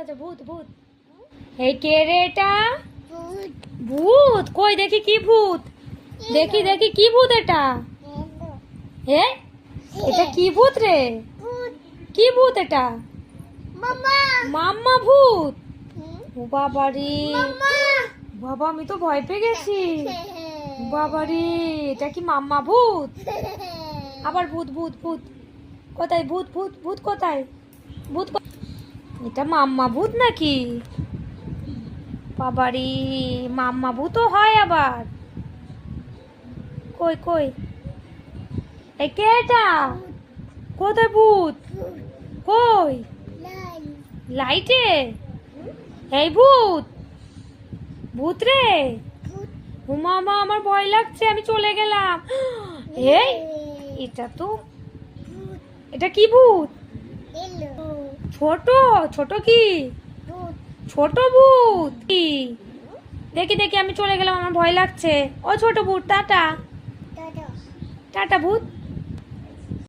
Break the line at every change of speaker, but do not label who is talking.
আছে, ভূত ভূত। এই কে রে এটা? ভূত? কই দেখি কি ভূত, দেখি দেখি কি ভূত এটা? হে, এটা কি ভূত রে? কি ভূত এটা? মাম্মা ভূত? ও বাবারে, বাবা আমি তো ভয় পেয়ে গেছি। বাবারে, এটা কি মাম্মা ভূত? আবার ভূত ভূত ভূত কোথায়? ভূত ভূত ভূত কোথায়? ভূত এটা মাম্মা ভূত নাকি? বাবারে, মাম্মা ভূতও হয় আবার? কই কই, এই কে এটা? কোথায় ভূত? কই? লাইটে? এই ভূত, ভূত রে? মামা আমার ভয় লাগছে, আমি চলে গেলাম। এই, এটা তো, এটা কি ভূত? ছোট ছোট কি? ছোট ভূত কি? দেখি দেখি, আমি চলে গেলাম, আমার ভয় লাগছে। ও ছোট ভূত, টাটা টাটা ভূত।